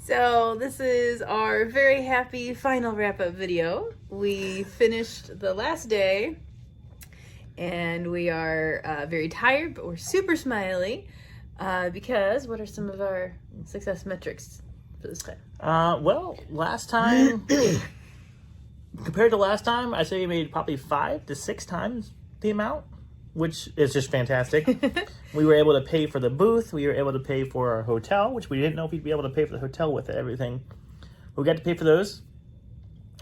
So this is our very happy final wrap-up video. We finished the last day and we are very tired, but we're super smiley because what are some of our success metrics for this time? Well, last time, compared to last time, I say we made probably 5 to 6 times the amount, which is just fantastic. We were able to pay for the booth. We were able to pay for our hotel, which we didn't know if we'd be able to pay for the hotel with everything. We got to pay for those.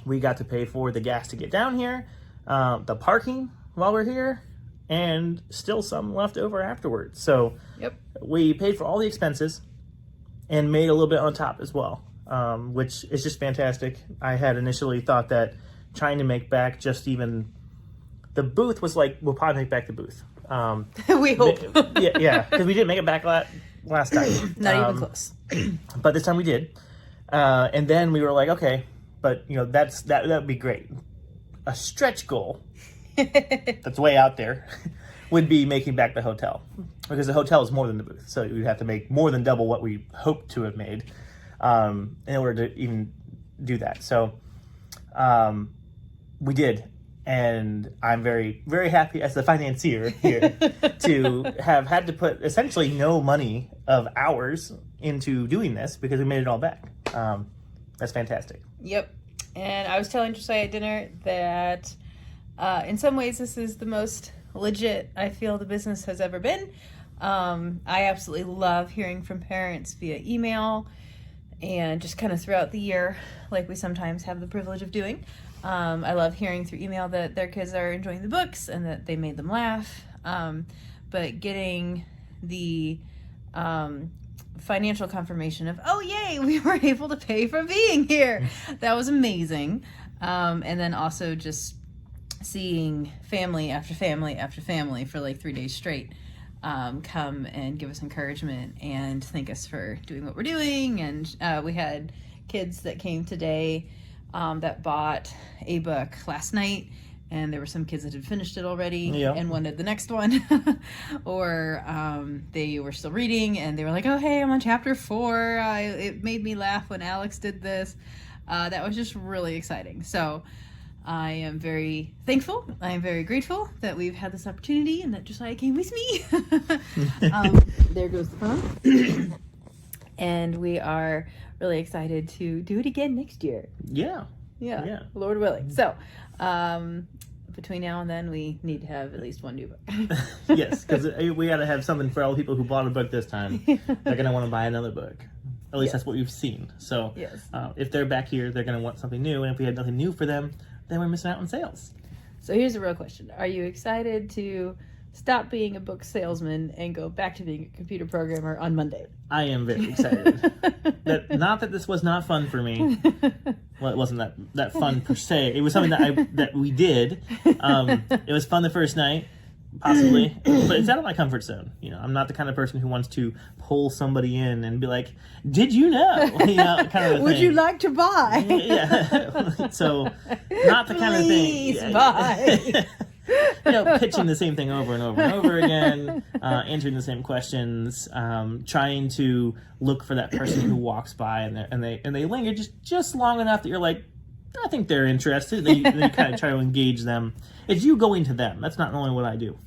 We got to pay for the gas to get down here, the parking while we're here, and still some left over afterwards. So we paid for all the expenses and made a little bit on top as well, which is just fantastic. I had initially thought that trying to make back just even the booth was like, we'll probably make back the booth. We hope. Yeah, because we didn't make it back last time. Not even close. But this time we did. And then we were like, okay, but that would be great. A stretch goal that's way out there would be making back the hotel, because the hotel is more than the booth. So we'd have to make more than double what we hoped to have made in order to even do that. So we did. And I'm very, very happy as the financier here to have had to put essentially no money of ours into doing this because we made it all back. That's fantastic. Yep. And I was telling Josiah at dinner that in some ways this is the most legit I feel the business has ever been. I absolutely love hearing from parents via email and just kind of throughout the year, like we sometimes have the privilege of doing. I love hearing through email that their kids are enjoying the books and that they made them laugh. But getting the financial confirmation of, oh, yay, we were able to pay for being here. That was amazing. And then also just seeing family after family after family for like 3 days straight come and give us encouragement and thank us for doing what we're doing. And we had kids that came today that bought a book last night, and there were some kids that had finished it already and wanted the next one, or they were still reading and they were like, oh, hey, I'm on chapter 4. It made me laugh when Alex did this. That was just really exciting. So I am very thankful. I am very grateful that we've had this opportunity and that Josiah came with me. There goes the phone. And we are really excited to do it again next year. Yeah. Lord willing. So, between now and then, we need to have at least one new book. Yes, because we got to have something for all the people who bought a book this time. They're going to want to buy another book. At least that's what we've seen. So, if they're back here, they're going to want something new. And if we had nothing new for them, then we're missing out on sales. So, here's the real question. Are you excited to stop being a book salesman and go back to being a computer programmer on Monday? I am very excited. Not that this was not fun for me. Well, it wasn't that fun per se. It was something that we did. It was fun the first night, possibly, but it's out of my comfort zone. I'm not the kind of person who wants to pull somebody in and be like, "Did you know?" Kind of Would you like to buy? Yeah. So, not the kind of thing. Please buy. Pitching the same thing over and over and over again, answering the same questions, trying to look for that person who walks by and they linger just long enough that you're like, I think they're interested. Then you kind of try to engage them. It's you going to them. That's not normally what I do.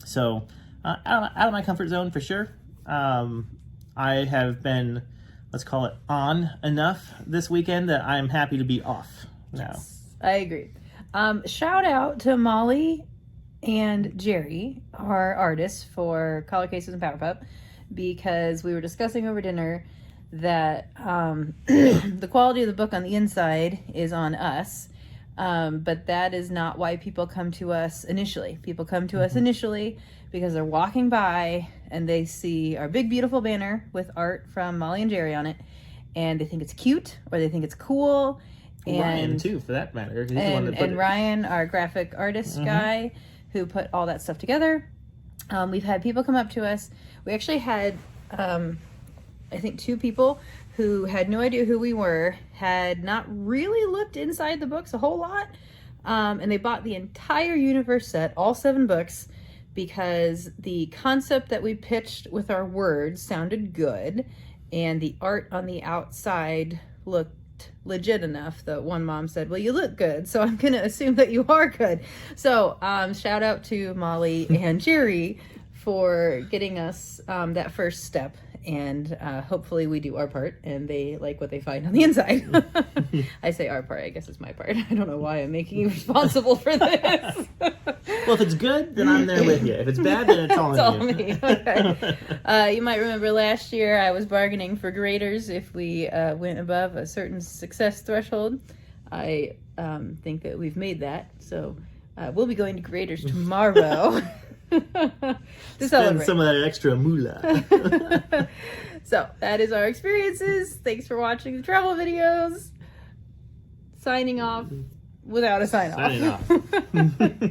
So out of my comfort zone for sure. I have been, let's call it, on enough this weekend that I'm happy to be off now. Yes, I agree. Shout out to Molly and Jerry, our artists for Collar Cases and Power Pup, because we were discussing over dinner that the quality of the book on the inside is on us, but that is not why people come to us initially. People come to us initially because they're walking by and they see our big, beautiful banner with art from Molly and Jerry on it, and they think it's cute or they think it's cool. And Ryan, too, for that matter. He's and, the one that put and Ryan, our graphic artist guy, who put all that stuff together. We've had people come up to us. We actually had, I think, 2 people who had no idea who we were, had not really looked inside the books a whole lot, and they bought the entire universe set, all 7 books, because the concept that we pitched with our words sounded good, and the art on the outside looked legit enough that one mom said, well, you look good, so I'm gonna assume that you are good. So shout out to Molly and Jerry for getting us that first step, and hopefully we do our part and they like what they find on the inside. I say our part, I guess it's my part. I don't know why I'm making you responsible for this. Well, if it's good, then I'm there with you. If it's bad, then it's all on you. Me. Okay. You might remember last year I was bargaining for graders if we went above a certain success threshold. I think that we've made that, so we'll be going to graders tomorrow. To Spend celebrate some of that extra moolah. So that is our experiences. Thanks for watching the travel videos. Signing off without a sign off. Signing off.